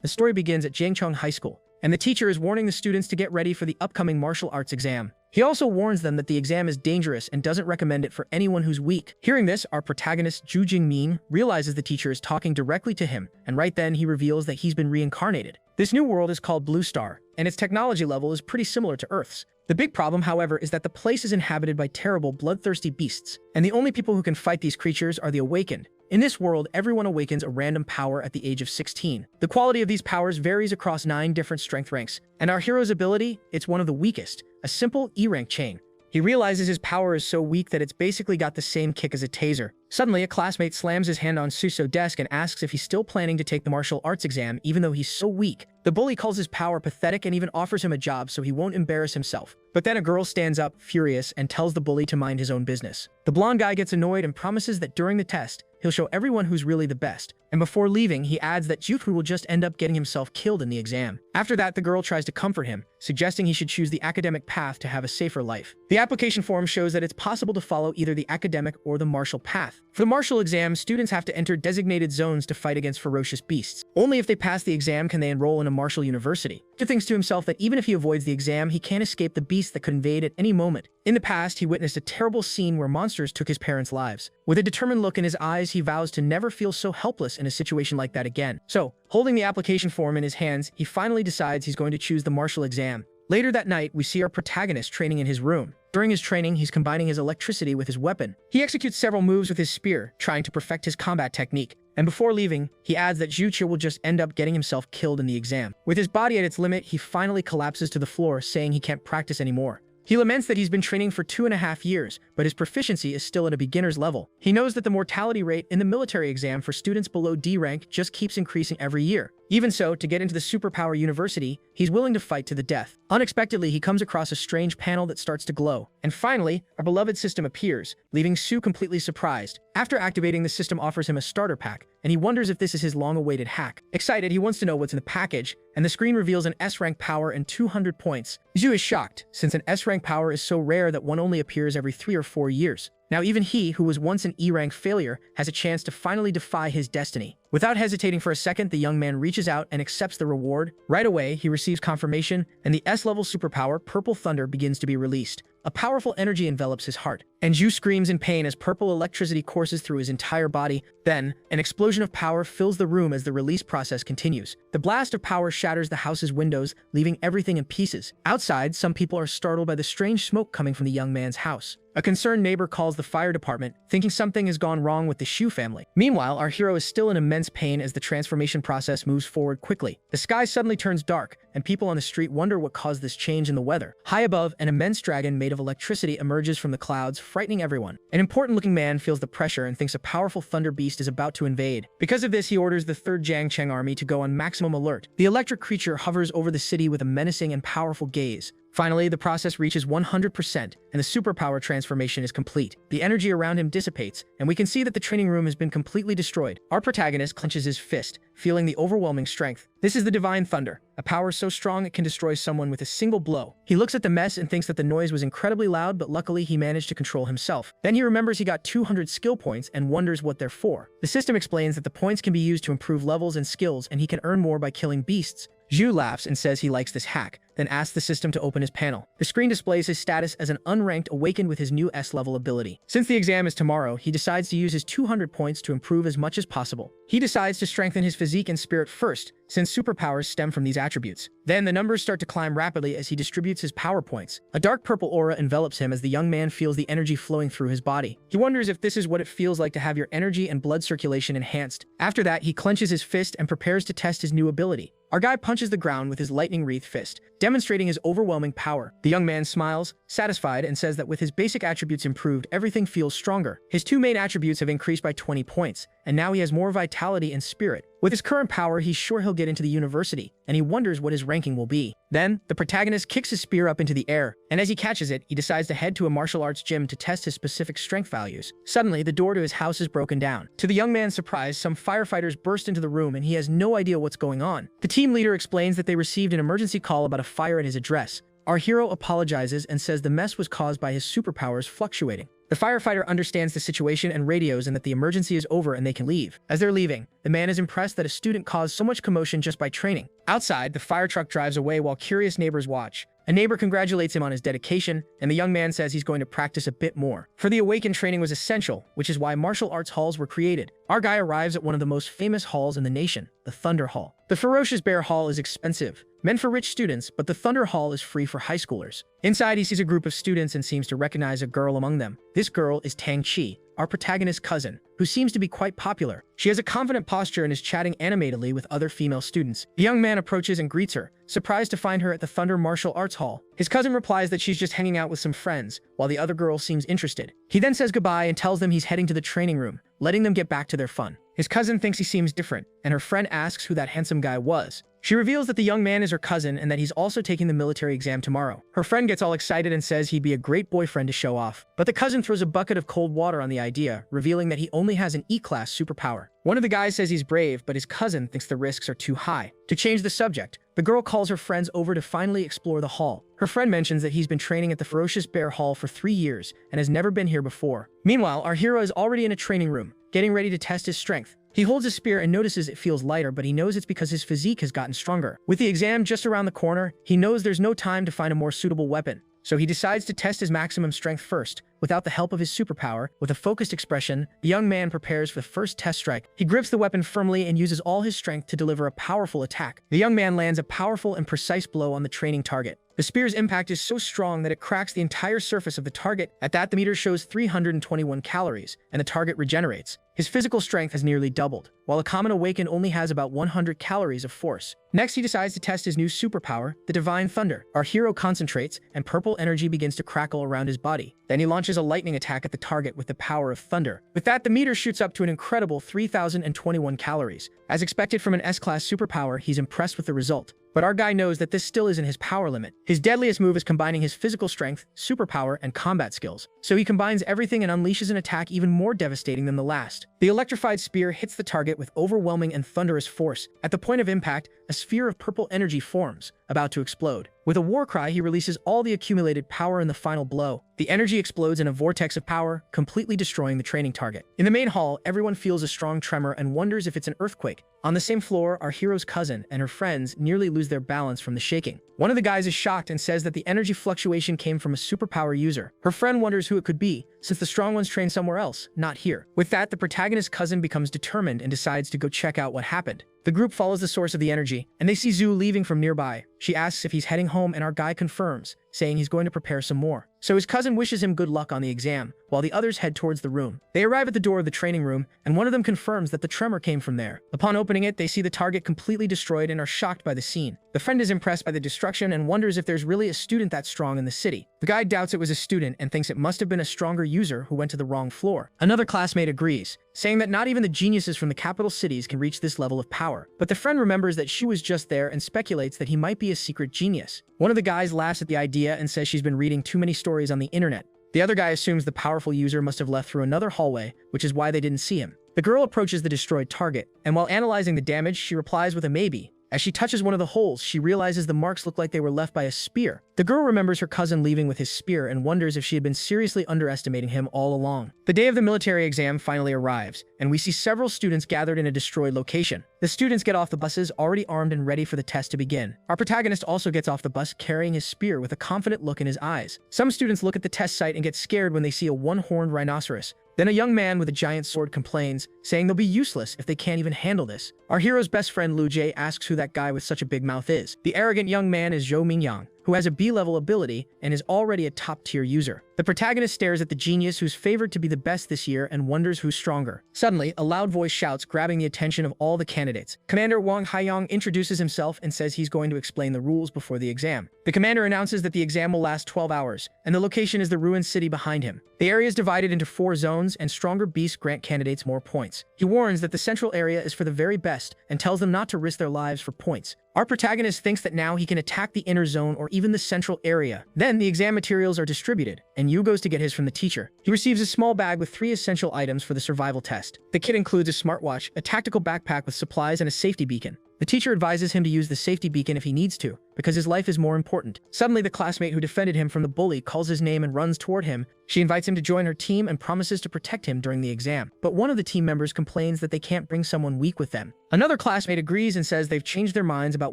The story begins at Jangchung High School, and the teacher is warning the students to get ready for the upcoming martial arts exam. He also warns them that the exam is dangerous and doesn't recommend it for anyone who's weak. Hearing this, our protagonist, Ju Jingmin, realizes the teacher is talking directly to him, and right then he reveals that he's been reincarnated. This new world is called Blue Star, and its technology level is pretty similar to Earth's. The big problem, however, is that the place is inhabited by terrible, bloodthirsty beasts, and the only people who can fight these creatures are the awakened. In this world, everyone awakens a random power at the age of 16. The quality of these powers varies across 9 different strength ranks, and our hero's ability, it's one of the weakest, a simple E-rank chain. He realizes his power is so weak that it's basically got the same kick as a taser. Suddenly, a classmate slams his hand on Suso's desk and asks if he's still planning to take the martial arts exam even though he's so weak. The bully calls his power pathetic and even offers him a job so he won't embarrass himself. But then a girl stands up, furious, and tells the bully to mind his own business. The blonde guy gets annoyed and promises that during the test, he'll show everyone who's really the best. And before leaving, he adds that Juthu will just end up getting himself killed in the exam. After that, the girl tries to comfort him, suggesting he should choose the academic path to have a safer life. The application form shows that it's possible to follow either the academic or the martial path. For the martial exam, students have to enter designated zones to fight against ferocious beasts. Only if they pass the exam can they enroll in a martial university. He thinks to himself that even if he avoids the exam, he can't escape the beasts that could invade at any moment. In the past, he witnessed a terrible scene where monsters took his parents' lives. With a determined look in his eyes, he vows to never feel so helpless in a situation like that again. So, holding the application form in his hands, he finally decides he's going to choose the martial exam. Later that night, we see our protagonist training in his room. During his training, he's combining his electricity with his weapon. He executes several moves with his spear, trying to perfect his combat technique. And before leaving, he adds that Juche will just end up getting himself killed in the exam. With his body at its limit, he finally collapses to the floor, saying he can't practice anymore. He laments that he's been training for 2.5 years, but his proficiency is still at a beginner's level. He knows that the mortality rate in the military exam for students below D rank just keeps increasing every year. Even so, to get into the superpower university, he's willing to fight to the death. Unexpectedly, he comes across a strange panel that starts to glow. And finally, our beloved system appears, leaving Sue completely surprised. After activating, the system offers him a starter pack, and he wonders if this is his long-awaited hack. Excited, he wants to know what's in the package, and the screen reveals an S-rank power and 200 points. Zhu is shocked, since an S-rank power is so rare that one only appears every 3 or 4 years. Now even he, who was once an E-rank failure, has a chance to finally defy his destiny. Without hesitating for a second, the young man reaches out and accepts the reward. Right away, he receives confirmation, and the S-level superpower, Purple Thunder, begins to be released. A powerful energy envelops his heart, and Zhu screams in pain as purple electricity courses through his entire body. Then, an explosion of power fills the room as the release process continues. The blast of power shatters the house's windows, leaving everything in pieces. Outside, some people are startled by the strange smoke coming from the young man's house. A concerned neighbor calls the fire department, thinking something has gone wrong with the Shu family. Meanwhile, our hero is still in immense pain as the transformation process moves forward quickly. The sky suddenly turns dark, and people on the street wonder what caused this change in the weather. High above, an immense dragon made of electricity emerges from the clouds, frightening everyone. An important-looking man feels the pressure and thinks a powerful thunder beast is about to invade. Because of this, he orders the 3rd Jiangcheng army to go on maximum alert. The electric creature hovers over the city with a menacing and powerful gaze. Finally, the process reaches 100%, and the superpower transformation is complete. The energy around him dissipates, and we can see that the training room has been completely destroyed. Our protagonist clenches his fist, feeling the overwhelming strength. This is the Divine Thunder, a power so strong it can destroy someone with a single blow. He looks at the mess and thinks that the noise was incredibly loud, but luckily he managed to control himself. Then he remembers he got 200 skill points and wonders what they're for. The system explains that the points can be used to improve levels and skills, and he can earn more by killing beasts. Zhu laughs and says he likes this hack, then asks the system to open his panel. The screen displays his status as an unranked awakened with his new S-level ability. Since the exam is tomorrow, he decides to use his 200 points to improve as much as possible. He decides to strengthen his physique and spirit first, since superpowers stem from these attributes. Then the numbers start to climb rapidly as he distributes his power points. A dark purple aura envelops him as the young man feels the energy flowing through his body. He wonders if this is what it feels like to have your energy and blood circulation enhanced. After that, he clenches his fist and prepares to test his new ability. Our guy punches the ground with his lightning wreath fist, demonstrating his overwhelming power. The young man smiles, satisfied, and says that with his basic attributes improved, everything feels stronger. His 2 main attributes have increased by 20 points, and now he has more vitality and spirit. With his current power, he's sure he'll get into the university, and he wonders what his ranking will be. Then, the protagonist kicks his spear up into the air, and as he catches it, he decides to head to a martial arts gym to test his specific strength values. Suddenly, the door to his house is broken down. To the young man's surprise, some firefighters burst into the room, and he has no idea what's going on. The team leader explains that they received an emergency call about a fire at his address. Our hero apologizes and says the mess was caused by his superpowers fluctuating. The firefighter understands the situation and radios and that the emergency is over and they can leave. As they're leaving, the man is impressed that a student caused so much commotion just by training. Outside, the fire truck drives away while curious neighbors watch. A neighbor congratulates him on his dedication, and the young man says he's going to practice a bit more. For the awakened, training was essential, which is why martial arts halls were created. Our guy arrives at one of the most famous halls in the nation, the Thunder Hall. The Ferocious Bear Hall is expensive, meant for rich students, but the Thunder Hall is free for high schoolers. Inside, he sees a group of students and seems to recognize a girl among them. This girl is Tang Chi, our protagonist's cousin, who seems to be quite popular. She has a confident posture and is chatting animatedly with other female students. The young man approaches and greets her, surprised to find her at the Thunder Martial Arts Hall. His cousin replies that she's just hanging out with some friends, while the other girl seems interested. He then says goodbye and tells them he's heading to the training room, letting them get back to their fun. His cousin thinks he seems different, and her friend asks who that handsome guy was. She reveals that the young man is her cousin and that he's also taking the military exam tomorrow. Her friend gets all excited and says he'd be a great boyfriend to show off. But the cousin throws a bucket of cold water on the idea, revealing that he only has an E-class superpower. One of the guys says he's brave, but his cousin thinks the risks are too high. To change the subject, the girl calls her friends over to finally explore the hall. Her friend mentions that he's been training at the Ferocious Bear Hall for 3 years and has never been here before. Meanwhile, our hero is already in a training room, getting ready to test his strength. He holds a spear and notices it feels lighter, but he knows it's because his physique has gotten stronger. With the exam just around the corner, he knows there's no time to find a more suitable weapon. So he decides to test his maximum strength first, without the help of his superpower. With a focused expression, the young man prepares for the first test strike. He grips the weapon firmly and uses all his strength to deliver a powerful attack. The young man lands a powerful and precise blow on the training target. The spear's impact is so strong that it cracks the entire surface of the target. At that, the meter shows 321 calories, and the target regenerates. His physical strength has nearly doubled, while a common awakened only has about 100 calories of force. Next, he decides to test his new superpower, the Divine Thunder. Our hero concentrates, and purple energy begins to crackle around his body. Then he launches a lightning attack at the target with the power of thunder. With that, the meter shoots up to an incredible 3,021 calories. As expected from an S-class superpower, he's impressed with the result. But our guy knows that this still isn't his power limit. His deadliest move is combining his physical strength, superpower, and combat skills. So he combines everything and unleashes an attack even more devastating than the last. The electrified spear hits the target with overwhelming and thunderous force. At the point of impact, a sphere of purple energy forms, about to explode. With a war cry, he releases all the accumulated power in the final blow. The energy explodes in a vortex of power, completely destroying the training target. In the main hall, everyone feels a strong tremor and wonders if it's an earthquake. On the same floor, our hero's cousin and her friends nearly lose their balance from the shaking. One of the guys is shocked and says that the energy fluctuation came from a superpower user. Her friend wonders who it could be, since the strong ones train somewhere else, not here. With that, the protagonist's cousin becomes determined and decides to go check out what happened. The group follows the source of the energy, and they see Zhu leaving from nearby. She asks if he's heading home, and our guy confirms, saying he's going to prepare some more. So his cousin wishes him good luck on the exam, while the others head towards the room. They arrive at the door of the training room, and one of them confirms that the tremor came from there. Upon opening it, they see the target completely destroyed and are shocked by the scene. The friend is impressed by the destruction and wonders if there's really a student that strong in the city. The guy doubts it was a student and thinks it must have been a stronger user who went to the wrong floor. Another classmate agrees, saying that not even the geniuses from the capital cities can reach this level of power. But the friend remembers that she was just there and speculates that he might be a secret genius. One of the guys laughs at the idea and says she's been reading too many stories on the internet. The other guy assumes the powerful user must have left through another hallway, which is why they didn't see him. The girl approaches the destroyed target, and while analyzing the damage, she replies with a maybe. As she touches one of the holes, she realizes the marks look like they were left by a spear. The girl remembers her cousin leaving with his spear and wonders if she had been seriously underestimating him all along. The day of the military exam finally arrives, and we see several students gathered in a destroyed location. The students get off the buses already armed and ready for the test to begin. Our protagonist also gets off the bus carrying his spear with a confident look in his eyes. Some students look at the test site and get scared when they see a one-horned rhinoceros. Then a young man with a giant sword complains, saying they'll be useless if they can't even handle this. Our hero's best friend Lu Jie asks who that guy with such a big mouth is. The arrogant young man is Zhou Mingyang, who has a B-level ability and is already a top-tier user. The protagonist stares at the genius who's favored to be the best this year and wonders who's stronger. Suddenly, a loud voice shouts, grabbing the attention of all the candidates. Commander Wang Haiyang introduces himself and says he's going to explain the rules before the exam. The commander announces that the exam will last 12 hours, and the location is the ruined city behind him. The area is divided into 4 zones, and stronger beasts grant candidates more points. He warns that the central area is for the very best and tells them not to risk their lives for points. Our protagonist thinks that now he can attack the inner zone or even the central area. Then the exam materials are distributed, and Yu goes to get his from the teacher. He receives a small bag with 3 essential items for the survival test. The kit includes a smartwatch, a tactical backpack with supplies, and a safety beacon. The teacher advises him to use the safety beacon if he needs to, because his life is more important. Suddenly, the classmate who defended him from the bully calls his name and runs toward him. She invites him to join her team and promises to protect him during the exam. But one of the team members complains that they can't bring someone weak with them. Another classmate agrees and says they've changed their minds about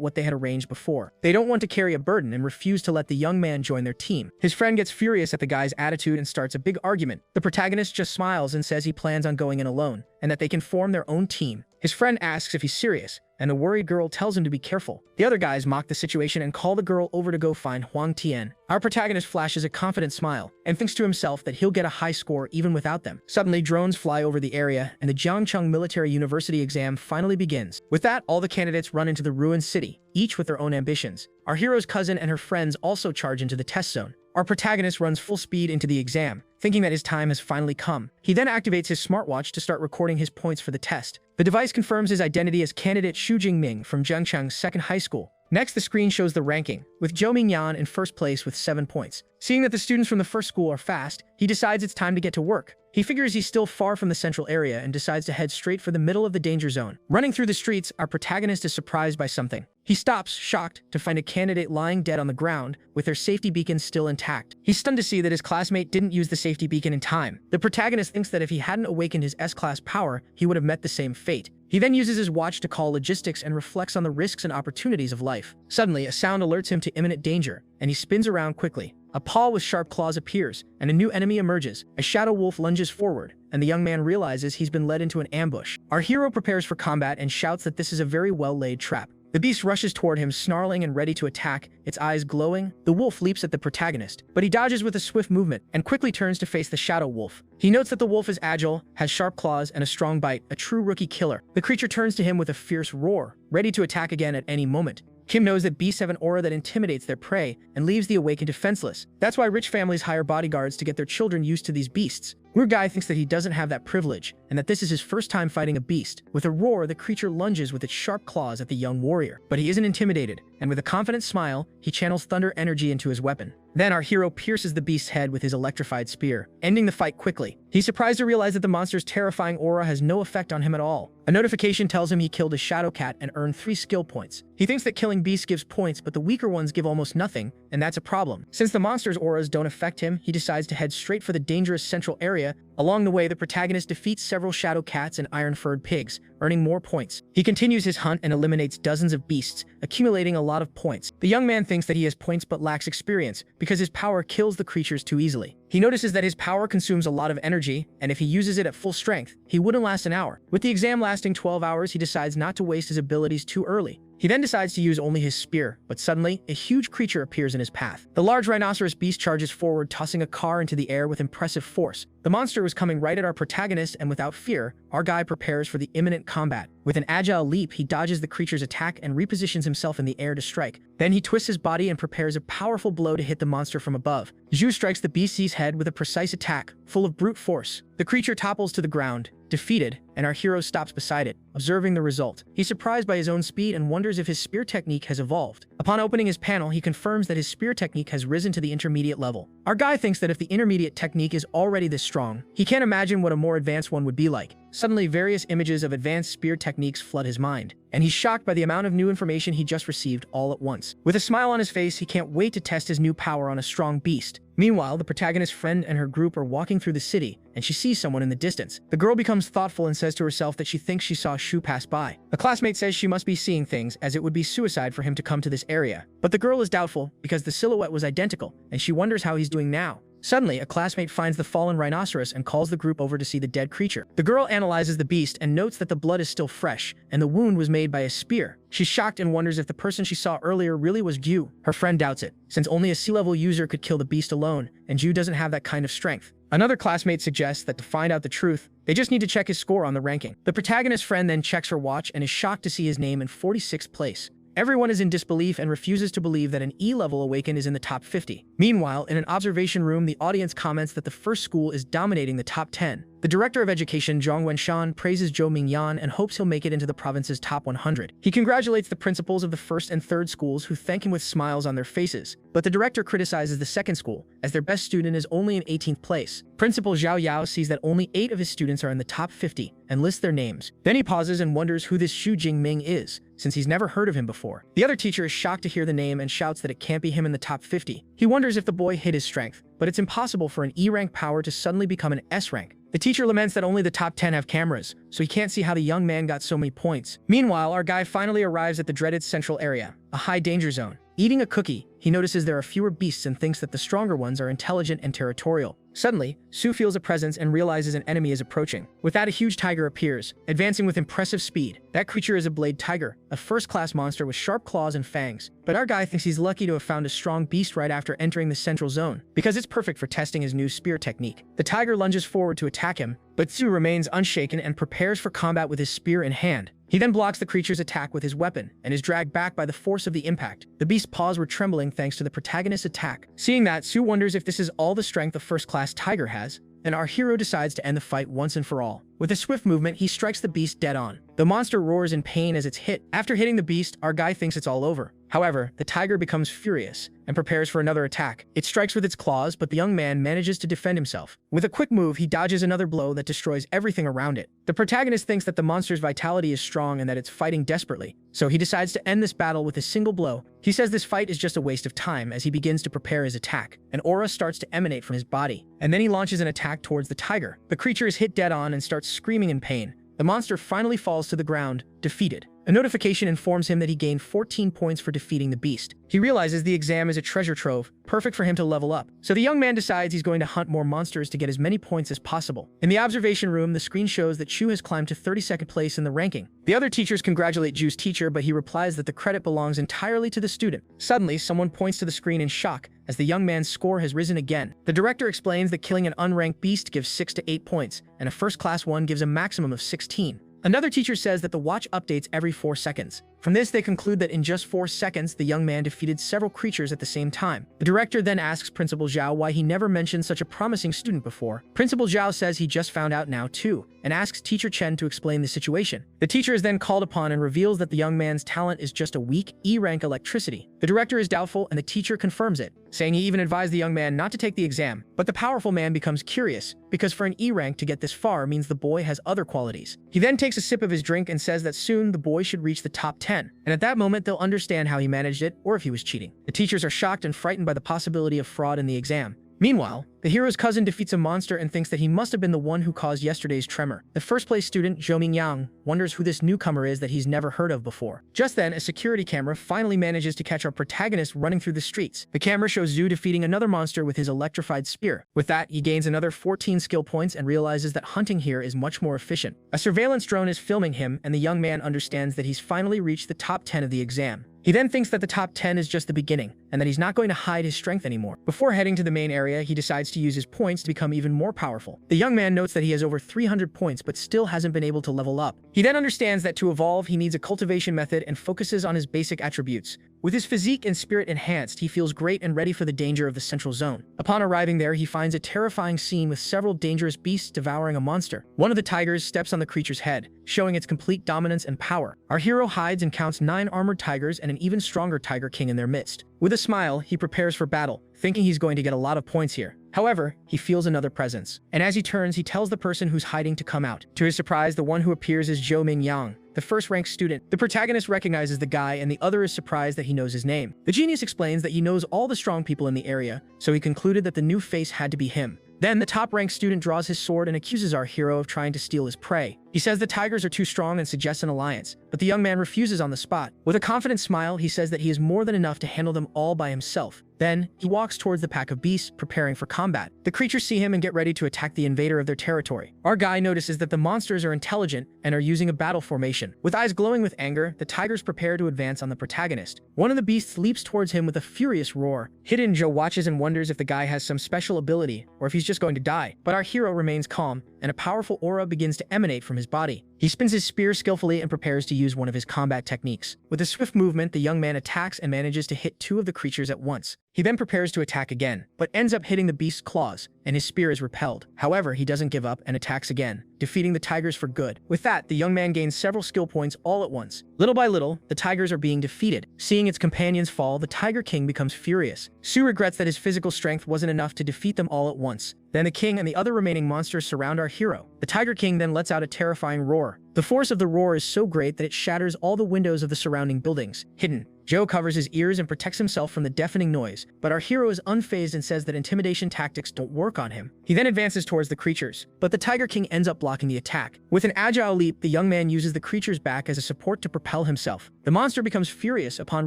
what they had arranged before. They don't want to carry a burden and refuse to let the young man join their team. His friend gets furious at the guy's attitude and starts a big argument. The protagonist just smiles and says he plans on going in alone, and that they can form their own team. His friend asks if he's serious, and the worried girl tells him to be careful. The other guys mock the situation and call the girl over to go find Huang Tian. Our protagonist flashes a confident smile and thinks to himself that he'll get a high score even without them. Suddenly, drones fly over the area, and the Jiangcheng Military University exam finally begins. With that, all the candidates run into the ruined city, each with their own ambitions. Our hero's cousin and her friends also charge into the test zone. Our protagonist runs full speed into the exam, thinking that his time has finally come. He then activates his smartwatch to start recording his points for the test. The device confirms his identity as candidate Xu Jingming from Jiangcheng's second high school. Next, the screen shows the ranking, with Zhou Mingyan in first place with 7 points. Seeing that the students from the first school are fast, he decides it's time to get to work. He figures he's still far from the central area and decides to head straight for the middle of the danger zone. Running through the streets, our protagonist is surprised by something. He stops, shocked, to find a candidate lying dead on the ground, with their safety beacon still intact. He's stunned to see that his classmate didn't use the safety beacon in time. The protagonist thinks that if he hadn't awakened his S-class power, he would have met the same fate. He then uses his watch to call logistics and reflects on the risks and opportunities of life. Suddenly, a sound alerts him to imminent danger, and he spins around quickly. A paw with sharp claws appears, and a new enemy emerges. A shadow wolf lunges forward, and the young man realizes he's been led into an ambush. Our hero prepares for combat and shouts that this is a very well-laid trap. The beast rushes toward him, snarling and ready to attack, its eyes glowing. The wolf leaps at the protagonist, but he dodges with a swift movement and quickly turns to face the shadow wolf. He notes that the wolf is agile, has sharp claws, and a strong bite, a true rookie killer. The creature turns to him with a fierce roar, ready to attack again at any moment. Kim knows that beasts have an aura that intimidates their prey and leaves the awakened defenseless. That's why rich families hire bodyguards to get their children used to these beasts. Weird Guy thinks that he doesn't have that privilege, and that this is his first time fighting a beast. With a roar, the creature lunges with its sharp claws at the young warrior. But he isn't intimidated, and with a confident smile, he channels thunder energy into his weapon. Then our hero pierces the beast's head with his electrified spear, ending the fight quickly. He's surprised to realize that the monster's terrifying aura has no effect on him at all. A notification tells him he killed a shadow cat and earned 3 skill points. He thinks that killing beasts gives points, but the weaker ones give almost nothing, and that's a problem. Since the monster's auras don't affect him, he decides to head straight for the dangerous central area. Along the way, the protagonist defeats several shadow cats and iron-furred pigs, earning more points. He continues his hunt and eliminates dozens of beasts, accumulating a lot of points. The young man thinks that he has points but lacks experience, because his power kills the creatures too easily. He notices that his power consumes a lot of energy, and if he uses it at full strength, he wouldn't last an hour. With the exam lasting 12 hours, he decides not to waste his abilities too early. He then decides to use only his spear, but suddenly, a huge creature appears in his path. The large rhinoceros beast charges forward, tossing a car into the air with impressive force. The monster was coming right at our protagonist, and without fear, our guy prepares for the imminent combat. With an agile leap, he dodges the creature's attack and repositions himself in the air to strike. Then he twists his body and prepares a powerful blow to hit the monster from above. Zhu strikes the beast's head with a precise attack, full of brute force. The creature topples to the ground, defeated, and our hero stops beside it, observing the result. He's surprised by his own speed and wonders if his spear technique has evolved. Upon opening his panel, he confirms that his spear technique has risen to the intermediate level. Our guy thinks that if the intermediate technique is already this strong, he can't imagine what a more advanced one would be like. Suddenly, various images of advanced spear techniques flood his mind, and he's shocked by the amount of new information he just received all at once. With a smile on his face, he can't wait to test his new power on a strong beast. Meanwhile, the protagonist's friend and her group are walking through the city, and she sees someone in the distance. The girl becomes thoughtful and says to herself that she thinks she saw Shu pass by. A classmate says she must be seeing things, as it would be suicide for him to come to this area. But the girl is doubtful, because the silhouette was identical, and she wonders how he's doing now. Suddenly, a classmate finds the fallen rhinoceros and calls the group over to see the dead creature. The girl analyzes the beast and notes that the blood is still fresh, and the wound was made by a spear. She's shocked and wonders if the person she saw earlier really was Ju. Her friend doubts it, since only a sea-level user could kill the beast alone, and Ju doesn't have that kind of strength. Another classmate suggests that to find out the truth, they just need to check his score on the ranking. The protagonist's friend then checks her watch and is shocked to see his name in 46th place. Everyone is in disbelief and refuses to believe that an E-level awakened is in the top 50. Meanwhile, in an observation room, the audience comments that the first school is dominating the top 10. The director of education, Zhang Wenshan, praises Zhou Mingyan and hopes he'll make it into the province's top 100. He congratulates the principals of the first and third schools who thank him with smiles on their faces. But the director criticizes the second school, as their best student is only in 18th place. Principal Zhao Yao sees that only 8 of his students are in the top 50 and lists their names. Then he pauses and wonders who this Xu Jingming is, since he's never heard of him before. The other teacher is shocked to hear the name and shouts that it can't be him in the top 50. He wonders if the boy hid his strength, but it's impossible for an E-rank power to suddenly become an S-rank. The teacher laments that only the top 10 have cameras, so he can't see how the young man got so many points. Meanwhile, our guy finally arrives at the dreaded central area, a high danger zone. Eating a cookie, he notices there are fewer beasts and thinks that the stronger ones are intelligent and territorial. Suddenly, Su feels a presence and realizes an enemy is approaching. With that, a huge tiger appears, advancing with impressive speed. That creature is a blade tiger, a first-class monster with sharp claws and fangs. But our guy thinks he's lucky to have found a strong beast right after entering the central zone, because it's perfect for testing his new spear technique. The tiger lunges forward to attack him, but Su remains unshaken and prepares for combat with his spear in hand. He then blocks the creature's attack with his weapon and is dragged back by the force of the impact. The beast's paws were trembling thanks to the protagonist's attack. Seeing that, Su wonders if this is all the strength a first-class tiger has, and our hero decides to end the fight once and for all. With a swift movement, he strikes the beast dead on. The monster roars in pain as it's hit. After hitting the beast, our guy thinks it's all over. However, the tiger becomes furious and prepares for another attack. It strikes with its claws, but the young man manages to defend himself. With a quick move, he dodges another blow that destroys everything around it. The protagonist thinks that the monster's vitality is strong and that it's fighting desperately, so he decides to end this battle with a single blow. He says this fight is just a waste of time as he begins to prepare his attack. An aura starts to emanate from his body, and then he launches an attack towards the tiger. The creature is hit dead on and starts screaming in pain. The monster finally falls to the ground, defeated. A notification informs him that he gained 14 points for defeating the beast. He realizes the exam is a treasure trove, perfect for him to level up. So the young man decides he's going to hunt more monsters to get as many points as possible. In the observation room, the screen shows that Chu has climbed to 32nd place in the ranking. The other teachers congratulate Ju's teacher, but he replies that the credit belongs entirely to the student. Suddenly, someone points to the screen in shock, as the young man's score has risen again. The director explains that killing an unranked beast gives 6 to 8 points, and a first-class one gives a maximum of 16. Another teacher says that the watch updates every 4 seconds. From this, they conclude that in just 4 seconds, the young man defeated several creatures at the same time. The director then asks Principal Zhao why he never mentioned such a promising student before. Principal Zhao says he just found out now too, and asks Teacher Chen to explain the situation. The teacher is then called upon and reveals that the young man's talent is just a weak E-rank electricity. The director is doubtful and the teacher confirms it, saying he even advised the young man not to take the exam. But the powerful man becomes curious, because for an E-rank to get this far means the boy has other qualities. He then takes a sip of his drink and says that soon the boy should reach the top 10, and at that moment they'll understand how he managed it or if he was cheating. The teachers are shocked and frightened by the possibility of fraud in the exam. Meanwhile, the hero's cousin defeats a monster and thinks that he must have been the one who caused yesterday's tremor. The first-place student, Zhou Mingyang, wonders who this newcomer is that he's never heard of before. Just then, a security camera finally manages to catch our protagonist running through the streets. The camera shows Zhu defeating another monster with his electrified spear. With that, he gains another 14 skill points and realizes that hunting here is much more efficient. A surveillance drone is filming him, and the young man understands that he's finally reached the top 10 of the exam. He then thinks that the top 10 is just the beginning, and that he's not going to hide his strength anymore. Before heading to the main area, he decides to use his points to become even more powerful. The young man notes that he has over 300 points but still hasn't been able to level up. He then understands that to evolve, he needs a cultivation method and focuses on his basic attributes. With his physique and spirit enhanced, he feels great and ready for the danger of the central zone. Upon arriving there, he finds a terrifying scene with several dangerous beasts devouring a monster. One of the tigers steps on the creature's head, showing its complete dominance and power. Our hero hides and counts 9 armored tigers and an even stronger tiger king in their midst. With a smile, he prepares for battle, thinking he's going to get a lot of points here. However, he feels another presence, and as he turns, he tells the person who's hiding to come out. To his surprise, the one who appears is Zhou Mingyang, the first-ranked student. The protagonist recognizes the guy, and the other is surprised that he knows his name. The genius explains that he knows all the strong people in the area, so he concluded that the new face had to be him. Then, the top-ranked student draws his sword and accuses our hero of trying to steal his prey. He says the tigers are too strong and suggests an alliance, but the young man refuses on the spot. With a confident smile, he says that he is more than enough to handle them all by himself. Then, he walks towards the pack of beasts, preparing for combat. The creatures see him and get ready to attack the invader of their territory. Our guy notices that the monsters are intelligent and are using a battle formation. With eyes glowing with anger, the tigers prepare to advance on the protagonist. One of the beasts leaps towards him with a furious roar. Hidden Joe watches and wonders if the guy has some special ability or if he's just going to die. But our hero remains calm, and a powerful aura begins to emanate from his body. He spins his spear skillfully and prepares to use one of his combat techniques. With a swift movement, the young man attacks and manages to hit two of the creatures at once. He then prepares to attack again, but ends up hitting the beast's claws, and his spear is repelled. However, he doesn't give up and attacks again, defeating the tigers for good. With that, the young man gains several skill points all at once. Little by little, the tigers are being defeated. Seeing its companions fall, the Tiger King becomes furious. Su regrets that his physical strength wasn't enough to defeat them all at once. Then the king and the other remaining monsters surround our hero. The Tiger King then lets out a terrifying roar. The force of the roar is so great that it shatters all the windows of the surrounding buildings. Hidden, Joe covers his ears and protects himself from the deafening noise, but our hero is unfazed and says that intimidation tactics don't work on him. He then advances towards the creatures, but the Tiger King ends up blocking the attack. With an agile leap, the young man uses the creature's back as a support to propel himself. The monster becomes furious upon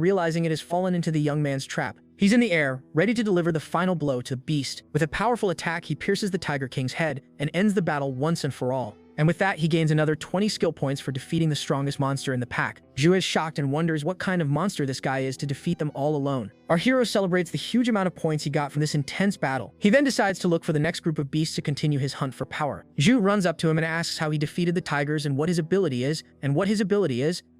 realizing it has fallen into the young man's trap. He's in the air, ready to deliver the final blow to the beast. With a powerful attack, he pierces the Tiger King's head and ends the battle once and for all. And with that, he gains another 20 skill points for defeating the strongest monster in the pack. Zhu is shocked and wonders what kind of monster this guy is to defeat them all alone. Our hero celebrates the huge amount of points he got from this intense battle. He then decides to look for the next group of beasts to continue his hunt for power. Zhu runs up to him and asks how he defeated the tigers and what his ability is.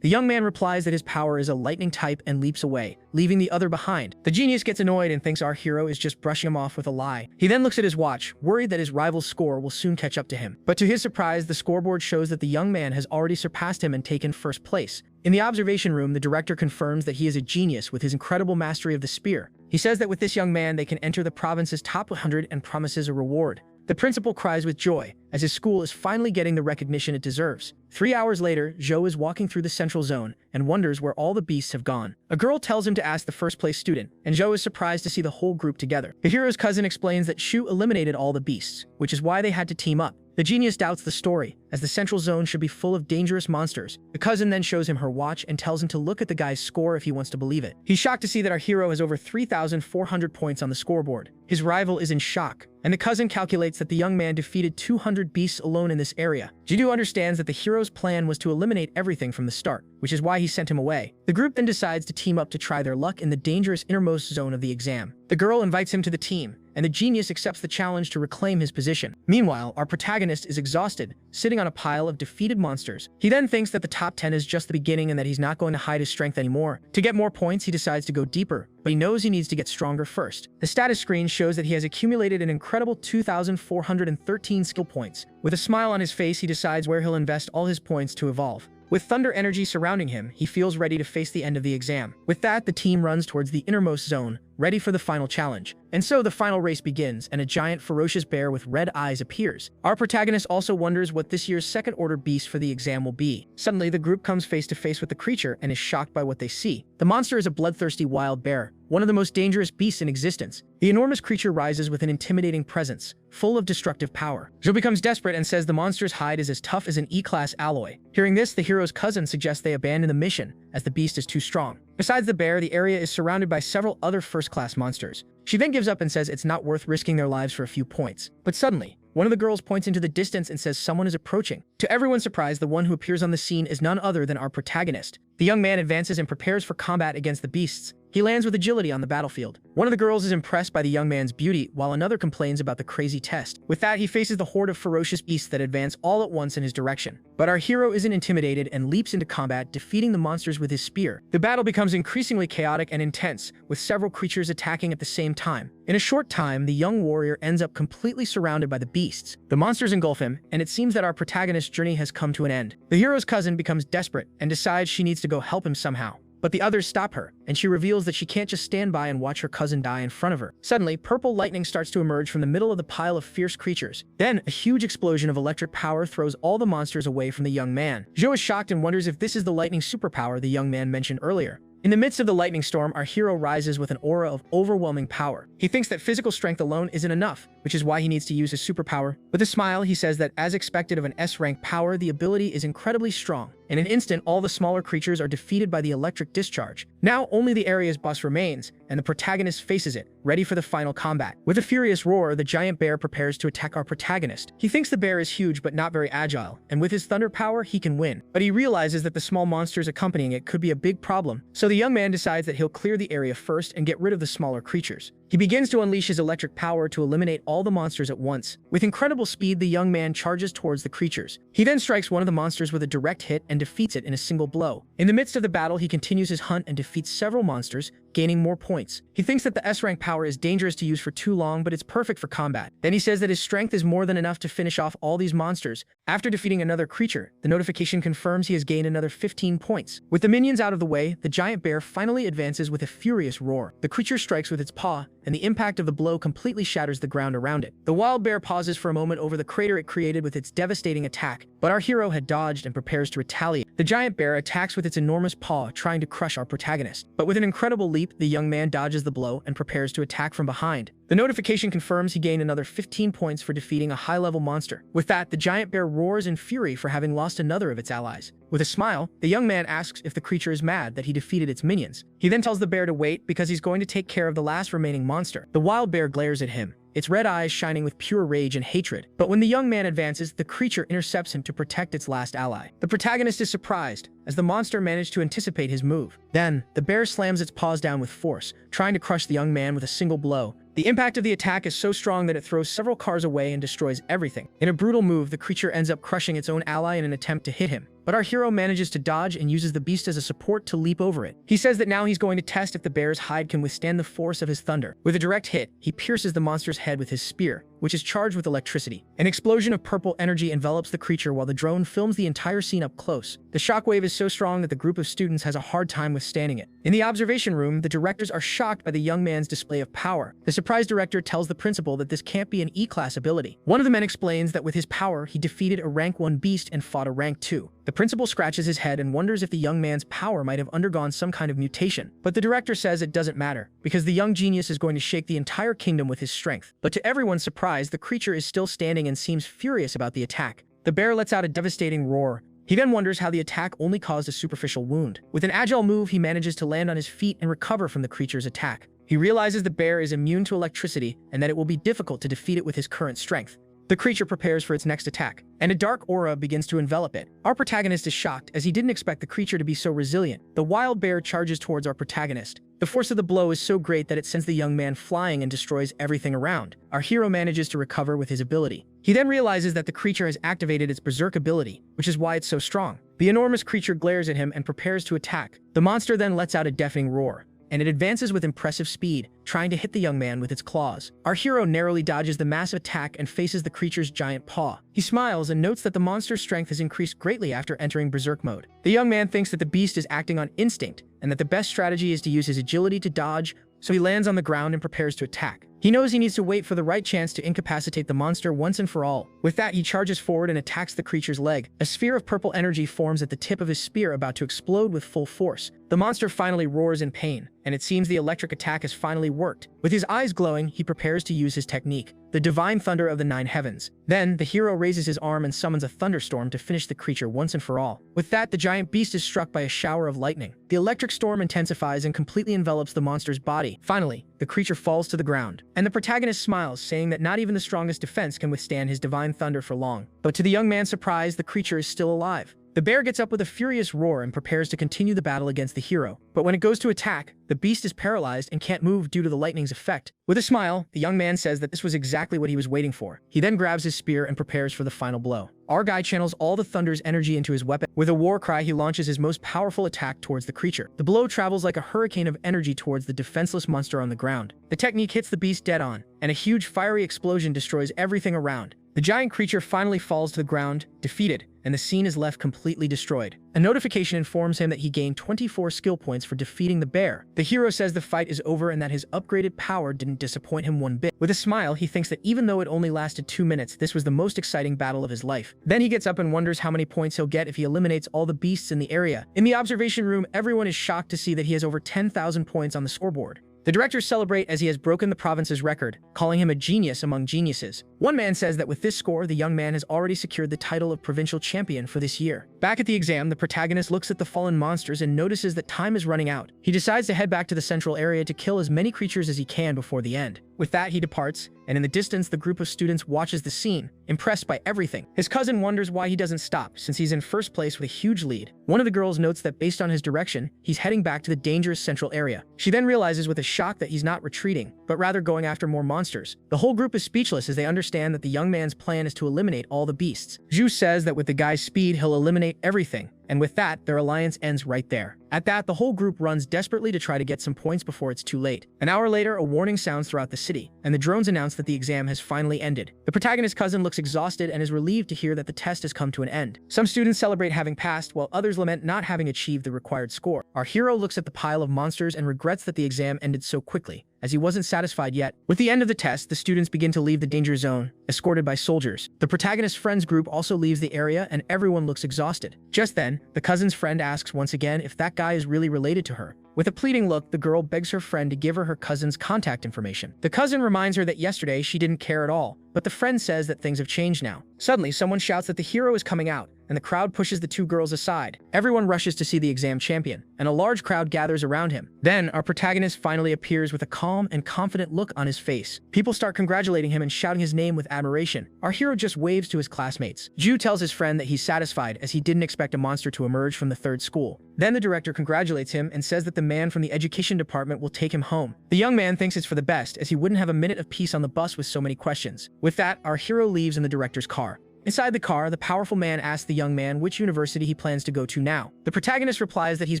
The young man replies that his power is a lightning type and leaps away, leaving the other behind. The genius gets annoyed and thinks our hero is just brushing him off with a lie. He then looks at his watch, worried that his rival's score will soon catch up to him. But to his surprise, the scoreboard shows that the young man has already surpassed him and taken first place. In the observation room, the director confirms that he is a genius with his incredible mastery of the spear. He says that with this young man, they can enter the province's top 100 and promises a reward. The principal cries with joy, as his school is finally getting the recognition it deserves. 3 hours later, Zhou is walking through the central zone and wonders where all the beasts have gone. A girl tells him to ask the first-place student, and Zhou is surprised to see the whole group together. The hero's cousin explains that Shu eliminated all the beasts, which is why they had to team up. The genius doubts the story, as the central zone should be full of dangerous monsters. The cousin then shows him her watch and tells him to look at the guy's score if he wants to believe it. He's shocked to see that our hero has over 3,400 points on the scoreboard. His rival is in shock, and the cousin calculates that the young man defeated 200 beasts alone in this area. Jidu understands that the hero's plan was to eliminate everything from the start, which is why he sent him away. The group then decides to team up to try their luck in the dangerous innermost zone of the exam. The girl invites him to the team, and the genius accepts the challenge to reclaim his position. Meanwhile, our protagonist is exhausted, sitting on a pile of defeated monsters. He then thinks that the top 10 is just the beginning and that he's not going to hide his strength anymore. To get more points, he decides to go deeper, but he knows he needs to get stronger first. The status screen shows that he has accumulated an incredible 2,413 skill points. With a smile on his face, he decides where he'll invest all his points to evolve. With thunder energy surrounding him, he feels ready to face the end of the exam. With that, the team runs towards the innermost zone, ready for the final challenge. And so the final race begins, and a giant ferocious bear with red eyes appears. Our protagonist also wonders what this year's second-order beast for the exam will be. Suddenly, the group comes face to face with the creature and is shocked by what they see. The monster is a bloodthirsty wild bear, one of the most dangerous beasts in existence. The enormous creature rises with an intimidating presence, full of destructive power. Zhou becomes desperate and says the monster's hide is as tough as an E-class alloy. Hearing this, the hero's cousin suggests they abandon the mission, as the beast is too strong. Besides the bear, the area is surrounded by several other first-class monsters. She then gives up and says it's not worth risking their lives for a few points. But suddenly, one of the girls points into the distance and says someone is approaching. To everyone's surprise, the one who appears on the scene is none other than our protagonist. The young man advances and prepares for combat against the beasts. He lands with agility on the battlefield. One of the girls is impressed by the young man's beauty, while another complains about the crazy test. With that, he faces the horde of ferocious beasts that advance all at once in his direction. But our hero isn't intimidated and leaps into combat, defeating the monsters with his spear. The battle becomes increasingly chaotic and intense, with several creatures attacking at the same time. In a short time, the young warrior ends up completely surrounded by the beasts. The monsters engulf him, and it seems that our protagonist's journey has come to an end. The hero's cousin becomes desperate and decides she needs to go help him somehow. But the others stop her, and she reveals that she can't just stand by and watch her cousin die in front of her. Suddenly, purple lightning starts to emerge from the middle of the pile of fierce creatures. Then, a huge explosion of electric power throws all the monsters away from the young man. Zhou is shocked and wonders if this is the lightning superpower the young man mentioned earlier. In the midst of the lightning storm, our hero rises with an aura of overwhelming power. He thinks that physical strength alone isn't enough, which is why he needs to use his superpower. With a smile, he says that as expected of an S-rank power, the ability is incredibly strong. In an instant, all the smaller creatures are defeated by the electric discharge. Now, only the area's boss remains, and the protagonist faces it, ready for the final combat. With a furious roar, the giant bear prepares to attack our protagonist. He thinks the bear is huge but not very agile, and with his thunder power, he can win. But he realizes that the small monsters accompanying it could be a big problem, so the young man decides that he'll clear the area first and get rid of the smaller creatures. He begins to unleash his electric power to eliminate all the monsters at once. With incredible speed, the young man charges towards the creatures. He then strikes one of the monsters with a direct hit and defeats it in a single blow. In the midst of the battle, he continues his hunt and defeats several monsters, gaining more points. He thinks that the S-rank power is dangerous to use for too long, but it's perfect for combat. Then he says that his strength is more than enough to finish off all these monsters. After defeating another creature, the notification confirms he has gained another 15 points. With the minions out of the way, the giant bear finally advances with a furious roar. The creature strikes with its paw, and the impact of the blow completely shatters the ground around it. The wild bear pauses for a moment over the crater it created with its devastating attack, but our hero had dodged and prepares to retaliate. The giant bear attacks with its enormous paw, trying to crush our protagonist. But with an incredible leap, the young man dodges the blow and prepares to attack from behind. The notification confirms he gained another 15 points for defeating a high-level monster. With that, the giant bear roars in fury for having lost another of its allies. With a smile, the young man asks if the creature is mad that he defeated its minions. He then tells the bear to wait because he's going to take care of the last remaining monster. The wild bear glares at him, its red eyes shining with pure rage and hatred. But when the young man advances, the creature intercepts him to protect its last ally. The protagonist is surprised, as the monster managed to anticipate his move. Then, the bear slams its paws down with force, trying to crush the young man with a single blow. The impact of the attack is so strong that it throws several cars away and destroys everything. In a brutal move, the creature ends up crushing its own ally in an attempt to hit him. But our hero manages to dodge and uses the beast as a support to leap over it. He says that now he's going to test if the bear's hide can withstand the force of his thunder. With a direct hit, he pierces the monster's head with his spear, which is charged with electricity. An explosion of purple energy envelops the creature while the drone films the entire scene up close. The shockwave is so strong that the group of students has a hard time withstanding it. In the observation room, the directors are shocked by the young man's display of power. The surprised director tells the principal that this can't be an E-class ability. One of the men explains that with his power, he defeated a rank 1 beast and fought a rank 2. The principal scratches his head and wonders if the young man's power might have undergone some kind of mutation. But the director says it doesn't matter, because the young genius is going to shake the entire kingdom with his strength. But to everyone's surprise, the creature is still standing and seems furious about the attack. The bear lets out a devastating roar. He then wonders how the attack only caused a superficial wound. With an agile move, he manages to land on his feet and recover from the creature's attack. He realizes the bear is immune to electricity and that it will be difficult to defeat it with his current strength. The creature prepares for its next attack, and a dark aura begins to envelop it. Our protagonist is shocked as he didn't expect the creature to be so resilient. The wild bear charges towards our protagonist. The force of the blow is so great that it sends the young man flying and destroys everything around. Our hero manages to recover with his ability. He then realizes that the creature has activated its berserk ability, which is why it's so strong. The enormous creature glares at him and prepares to attack. The monster then lets out a deafening roar, and it advances with impressive speed, trying to hit the young man with its claws. Our hero narrowly dodges the massive attack and faces the creature's giant paw. He smiles and notes that the monster's strength has increased greatly after entering berserk mode. The young man thinks that the beast is acting on instinct, and that the best strategy is to use his agility to dodge, so he lands on the ground and prepares to attack. He knows he needs to wait for the right chance to incapacitate the monster once and for all. With that, he charges forward and attacks the creature's leg. A sphere of purple energy forms at the tip of his spear, about to explode with full force. The monster finally roars in pain, and it seems the electric attack has finally worked. With his eyes glowing, he prepares to use his technique, the divine thunder of the 9 heavens. Then, the hero raises his arm and summons a thunderstorm to finish the creature once and for all. With that, the giant beast is struck by a shower of lightning. The electric storm intensifies and completely envelops the monster's body. Finally, the creature falls to the ground, and the protagonist smiles, saying that not even the strongest defense can withstand his divine thunder for long. But to the young man's surprise, the creature is still alive. The bear gets up with a furious roar and prepares to continue the battle against the hero. But when it goes to attack, the beast is paralyzed and can't move due to the lightning's effect. With a smile, the young man says that this was exactly what he was waiting for. He then grabs his spear and prepares for the final blow. Our guy channels all the thunder's energy into his weapon. With a war cry, he launches his most powerful attack towards the creature. The blow travels like a hurricane of energy towards the defenseless monster on the ground. The technique hits the beast dead on, and a huge fiery explosion destroys everything around. The giant creature finally falls to the ground, defeated, and the scene is left completely destroyed. A notification informs him that he gained 24 skill points for defeating the bear. The hero says the fight is over and that his upgraded power didn't disappoint him one bit. With a smile, he thinks that even though it only lasted 2 minutes, this was the most exciting battle of his life. Then he gets up and wonders how many points he'll get if he eliminates all the beasts in the area. In the observation room, everyone is shocked to see that he has over 10,000 points on the scoreboard. The directors celebrate as he has broken the province's record, calling him a genius among geniuses. One man says that with this score, the young man has already secured the title of provincial champion for this year. Back at the exam, the protagonist looks at the fallen monsters and notices that time is running out. He decides to head back to the central area to kill as many creatures as he can before the end. With that, he departs, and in the distance, the group of students watches the scene, impressed by everything. His cousin wonders why he doesn't stop, since he's in first place with a huge lead. One of the girls notes that based on his direction, he's heading back to the dangerous central area. She then realizes with a shock that he's not retreating, but rather going after more monsters. The whole group is speechless as they understand that the young man's plan is to eliminate all the beasts. Zhu says that with the guy's speed, he'll eliminate everything. And with that, their alliance ends right there. At that, the whole group runs desperately to try to get some points before it's too late. An hour later, a warning sounds throughout the city, and the drones announce that the exam has finally ended. The protagonist's cousin looks exhausted and is relieved to hear that the test has come to an end. Some students celebrate having passed, while others lament not having achieved the required score. Our hero looks at the pile of monsters and regrets that the exam ended so quickly, as he wasn't satisfied yet. With the end of the test, the students begin to leave the danger zone, escorted by soldiers. The protagonist's friends group also leaves the area, and everyone looks exhausted. Just then, the cousin's friend asks once again if that guy is really related to her. With a pleading look, the girl begs her friend to give her cousin's contact information. The cousin reminds her that yesterday she didn't care at all, but the friend says that things have changed now. Suddenly, someone shouts that the hero is coming out, and the crowd pushes the two girls aside. Everyone rushes to see the exam champion, and a large crowd gathers around him. Then, our protagonist finally appears with a calm and confident look on his face. People start congratulating him and shouting his name with admiration. Our hero just waves to his classmates. Ju tells his friend that he's satisfied as he didn't expect a monster to emerge from the third school. Then the director congratulates him and says that the man from the education department will take him home. The young man thinks it's for the best, as he wouldn't have a minute of peace on the bus with so many questions. With that, our hero leaves in the director's car. Inside the car, the powerful man asks the young man which university he plans to go to now. The protagonist replies that he's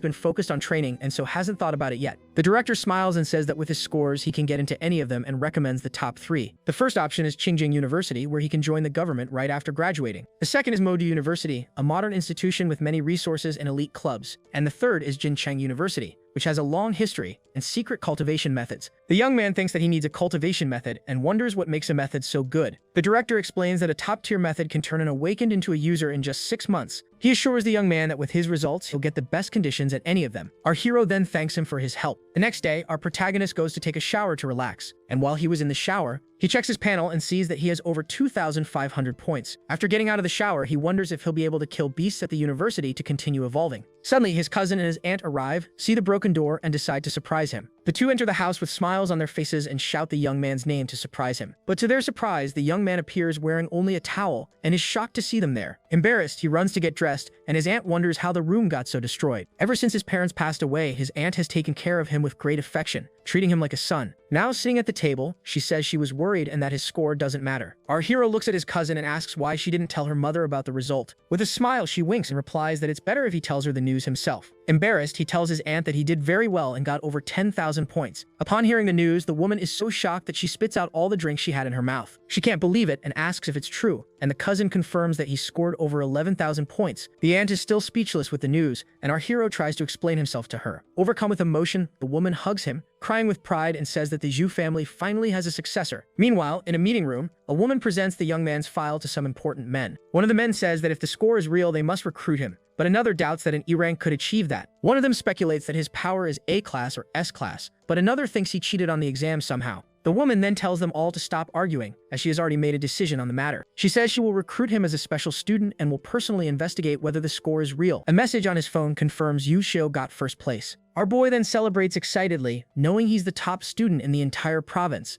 been focused on training and so hasn't thought about it yet. The director smiles and says that with his scores, he can get into any of them and recommends the top 3. The first option is Qingjing University, where he can join the government right after graduating. The second is Modu University, a modern institution with many resources and elite clubs. And the third is Jincheng University, which has a long history and secret cultivation methods. The young man thinks that he needs a cultivation method and wonders what makes a method so good. The director explains that a top-tier method can turn an awakened into a user in just 6 months. He assures the young man that with his results, he'll get the best conditions at any of them. Our hero then thanks him for his help. The next day, our protagonist goes to take a shower to relax, and while he was in the shower, he checks his panel and sees that he has over 2,500 points. After getting out of the shower, he wonders if he'll be able to kill beasts at the university to continue evolving. Suddenly, his cousin and his aunt arrive, see the broken door, and decide to surprise him. The two enter the house with smiles on their faces and shout the young man's name to surprise him. But to their surprise, the young man appears wearing only a towel and is shocked to see them there. Embarrassed, he runs to get dressed, and his aunt wonders how the room got so destroyed. Ever since his parents passed away, his aunt has taken care of him with great affection, treating him like a son. Now sitting at the table, she says she was worried and that his score doesn't matter. Our hero looks at his cousin and asks why she didn't tell her mother about the result. With a smile, she winks and replies that it's better if he tells her the news himself. Embarrassed, he tells his aunt that he did very well and got over 10,000 points. Upon hearing the news, the woman is so shocked that she spits out all the drinks she had in her mouth. She can't believe it and asks if it's true, and the cousin confirms that he scored over 11,000 points. The aunt is still speechless with the news, and our hero tries to explain himself to her. Overcome with emotion, the woman hugs him, crying with pride, and says that the Zhu family finally has a successor. Meanwhile, in a meeting room, a woman presents the young man's file to some important men. One of the men says that if the score is real, they must recruit him, but another doubts that an E rank could achieve that. One of them speculates that his power is A class or S class, but another thinks he cheated on the exam somehow. The woman then tells them all to stop arguing, as she has already made a decision on the matter. She says she will recruit him as a special student and will personally investigate whether the score is real. A message on his phone confirms Yu Shio got first place. Our boy then celebrates excitedly, knowing he's the top student in the entire province.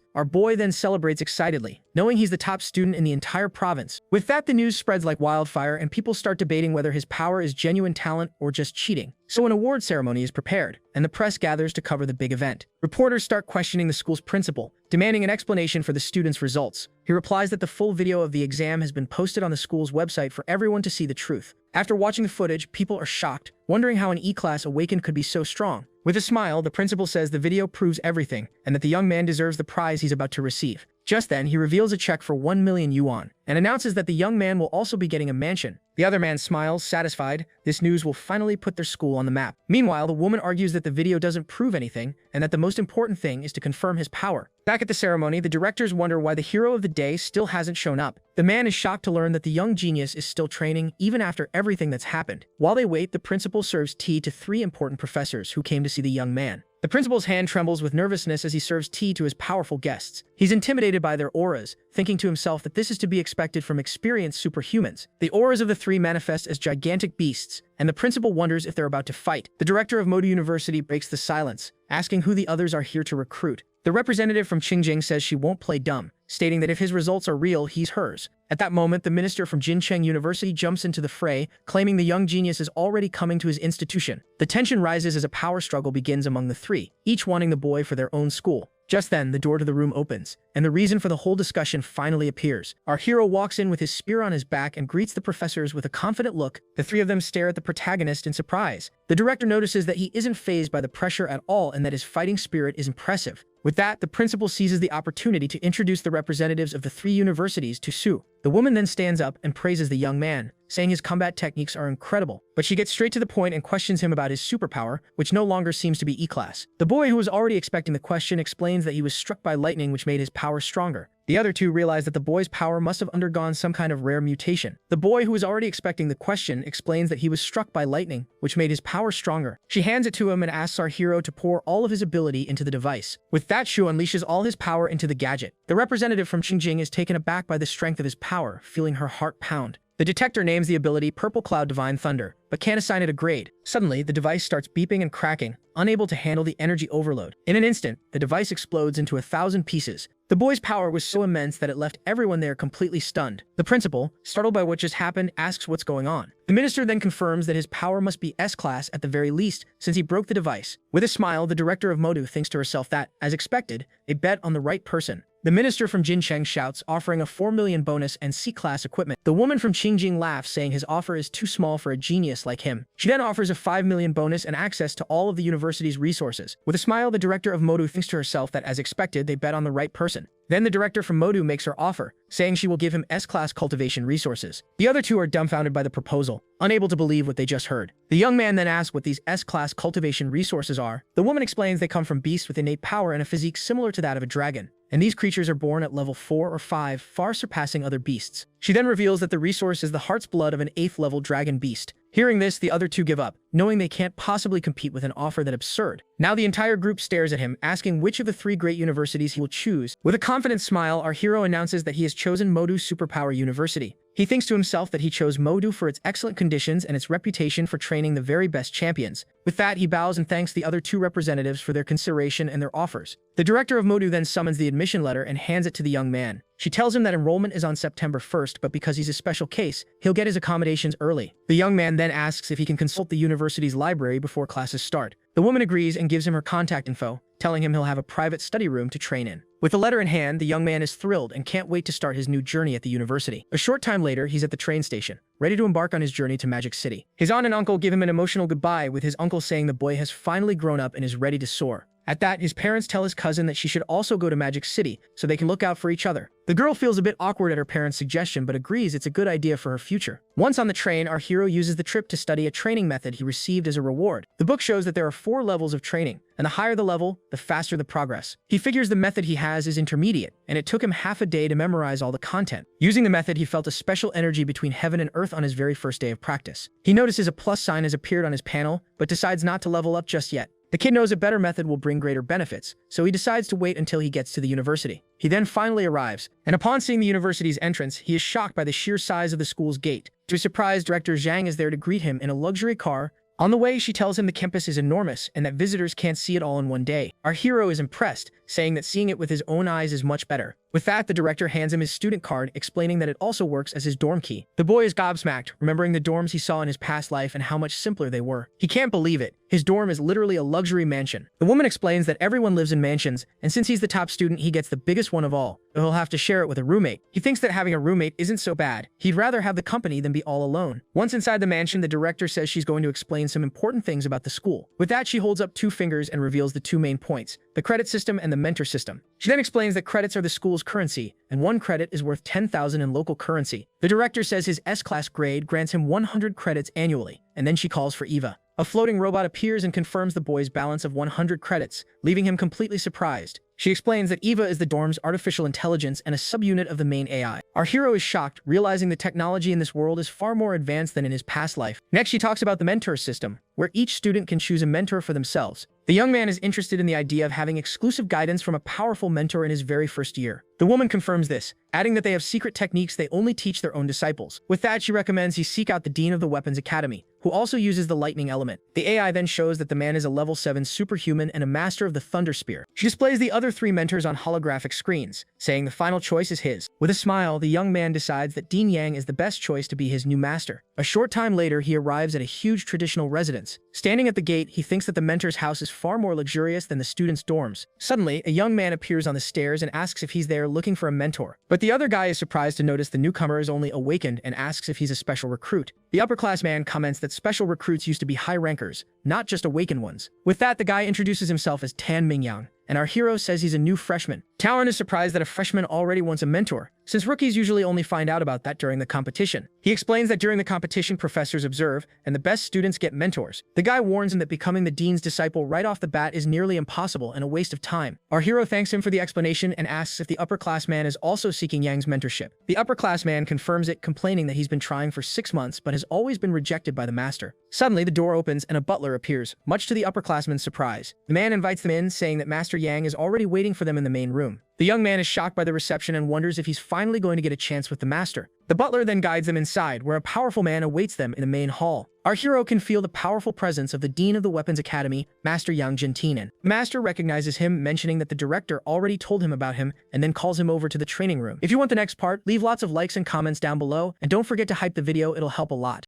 With that, the news spreads like wildfire and people start debating whether his power is genuine talent or just cheating. So an award ceremony is prepared, and the press gathers to cover the big event. Reporters start questioning the school's principal, demanding an explanation for the students' results. He replies that the full video of the exam has been posted on the school's website for everyone to see the truth. After watching the footage, people are shocked, wondering how an E-class awakened could be so strong. With a smile, the principal says the video proves everything, and that the young man deserves the prize he's about to receive. Just then, he reveals a check for 1 million yuan, and announces that the young man will also be getting a mansion. The other man smiles, satisfied. This news will finally put their school on the map. Meanwhile, the woman argues that the video doesn't prove anything, and that the most important thing is to confirm his power. Back at the ceremony, the directors wonder why the hero of the day still hasn't shown up. The man is shocked to learn that the young genius is still training, even after everything that's happened. While they wait, the principal serves tea to 3 important professors who came to see the young man. The principal's hand trembles with nervousness as he serves tea to his powerful guests. He's intimidated by their auras, thinking to himself that this is to be expected from experienced superhumans. The auras of the 3 manifest as gigantic beasts, and the principal wonders if they're about to fight. The director of Modu University breaks the silence, asking who the others are here to recruit. The representative from Qingjing says she won't play dumb, stating that if his results are real, he's hers. At that moment, the minister from Jincheng University jumps into the fray, claiming the young genius is already coming to his institution. The tension rises as a power struggle begins among the three, each wanting the boy for their own school. Just then, the door to the room opens, and the reason for the whole discussion finally appears. Our hero walks in with his spear on his back and greets the professors with a confident look. The three of them stare at the protagonist in surprise. The director notices that he isn't fazed by the pressure at all and that his fighting spirit is impressive. With that, the principal seizes the opportunity to introduce the representatives of the three universities to Sue. The woman then stands up and praises the young man, saying his combat techniques are incredible, but she gets straight to the point and questions him about his superpower, which no longer seems to be E-class. The boy, who was already expecting the question, explains that he was struck by lightning, which made his power stronger. The other two realize that the boy's power must have undergone some kind of rare mutation. The boy, who was already expecting the question, explains that he was struck by lightning, which made his power stronger. She hands it to him and asks our hero to pour all of his ability into the device. With that, Shu unleashes all his power into the gadget. The representative from Xinjiang is taken aback by the strength of his power, feeling her heart pound. The detector names the ability Purple Cloud Divine Thunder, but can't assign it a grade. Suddenly, the device starts beeping and cracking, unable to handle the energy overload. In an instant, the device explodes into 1,000 pieces. The boy's power was so immense that it left everyone there completely stunned. The principal, startled by what just happened, asks what's going on. The minister then confirms that his power must be S-class at the very least, since he broke the device. With a smile, the director of Modu thinks to herself that, as expected, they bet on the right person. The minister from Jincheng shouts, offering a 4 million bonus and C-class equipment. The woman from Qingjing laughs, saying his offer is too small for a genius like him. She then offers a 5 million bonus and access to all of the university's resources. With a smile, the director of Modu thinks to herself that, as expected, they bet on the right person. Then the director from Modu makes her offer, saying she will give him S-class cultivation resources. The other two are dumbfounded by the proposal, unable to believe what they just heard. The young man then asks what these S-class cultivation resources are. The woman explains they come from beasts with innate power and a physique similar to that of a dragon, and these creatures are born at level 4 or 5, far surpassing other beasts. She then reveals that the resource is the heart's blood of an 8th level dragon beast. Hearing this, the other two give up, knowing they can't possibly compete with an offer that absurd. Now the entire group stares at him, asking which of the three great universities he will choose. With a confident smile, our hero announces that he has chosen Modu Superpower University. He thinks to himself that he chose Modu for its excellent conditions and its reputation for training the very best champions. With that, he bows and thanks the other two representatives for their consideration and their offers. The director of Modu then summons the admission letter and hands it to the young man. She tells him that enrollment is on September 1st, but because he's a special case, he'll get his accommodations early. The young man then asks if he can consult the university's library before classes start. The woman agrees and gives him her contact info, telling him he'll have a private study room to train in. With the letter in hand, the young man is thrilled and can't wait to start his new journey at the university. A short time later, he's at the train station, ready to embark on his journey to Magic City. His aunt and uncle give him an emotional goodbye, with his uncle saying the boy has finally grown up and is ready to soar. At that, his parents tell his cousin that she should also go to Magic City so they can look out for each other. The girl feels a bit awkward at her parents' suggestion but agrees it's a good idea for her future. Once on the train, our hero uses the trip to study a training method he received as a reward. The book shows that there are 4 levels of training, and the higher the level, the faster the progress. He figures the method he has is intermediate, and it took him half a day to memorize all the content. Using the method, he felt a special energy between heaven and earth on his very first day of practice. He notices a plus sign has appeared on his panel, but decides not to level up just yet. The kid knows a better method will bring greater benefits, so he decides to wait until he gets to the university. He then finally arrives, and upon seeing the university's entrance, he is shocked by the sheer size of the school's gate. To his surprise, Director Zhang is there to greet him in a luxury car. On the way, she tells him the campus is enormous and that visitors can't see it all in one day. Our hero is impressed, saying that seeing it with his own eyes is much better. With that, the director hands him his student card, explaining that it also works as his dorm key. The boy is gobsmacked, remembering the dorms he saw in his past life and how much simpler they were. He can't believe it. His dorm is literally a luxury mansion. The woman explains that everyone lives in mansions, and since he's the top student, he gets the biggest one of all. But he'll have to share it with a roommate. He thinks that having a roommate isn't so bad. He'd rather have the company than be all alone. Once inside the mansion, the director says she's going to explain some important things about the school. With that, she holds up 2 fingers and reveals the 2 main points: the credit system and the mentor system. She then explains that credits are the school's currency, and 1 credit is worth 10,000 in local currency. The director says his S-class grade grants him 100 credits annually, and then she calls for Eva. A floating robot appears and confirms the boy's balance of 100 credits, leaving him completely surprised. She explains that Eva is the dorm's artificial intelligence and a subunit of the main AI. Our hero is shocked, realizing the technology in this world is far more advanced than in his past life. Next, she talks about the mentor system, where each student can choose a mentor for themselves. The young man is interested in the idea of having exclusive guidance from a powerful mentor in his very first year. The woman confirms this, adding that they have secret techniques they only teach their own disciples. With that, she recommends he seek out the dean of the Weapons Academy, who also uses the lightning element. The AI then shows that the man is a level 7 superhuman and a master of the Thunder Spear. She displays the other 3 mentors on holographic screens, saying the final choice is his. With a smile, the young man decides that Dean Yang is the best choice to be his new master. A short time later, he arrives at a huge traditional residence. Standing at the gate, he thinks that the mentor's house is far more luxurious than the students' dorms. Suddenly, a young man appears on the stairs and asks if he's there looking for a mentor. But the other guy is surprised to notice the newcomer is only awakened and asks if he's a special recruit. The upperclassman comments that special recruits used to be high rankers, not just awakened ones. With that, the guy introduces himself as Tan Mingyang, and our hero says he's a new freshman. Taoran is surprised that a freshman already wants a mentor, since rookies usually only find out about that during the competition. He explains that during the competition, professors observe, and the best students get mentors. The guy warns him that becoming the dean's disciple right off the bat is nearly impossible and a waste of time. Our hero thanks him for the explanation and asks if the upperclassman is also seeking Yang's mentorship. The upperclassman confirms it, complaining that he's been trying for 6 months but has always been rejected by the master. Suddenly, the door opens and a butler appears, much to the upperclassman's surprise. The man invites them in, saying that Master Yang is already waiting for them in the main room. The young man is shocked by the reception and wonders if he's finally going to get a chance with the master. The butler then guides them inside, where a powerful man awaits them in the main hall. Our hero can feel the powerful presence of the Dean of the Weapons Academy, Master Yang Jintinen. The master recognizes him, mentioning that the director already told him about him, and then calls him over to the training room. If you want the next part, leave lots of likes and comments down below, and don't forget to hype the video, it'll help a lot.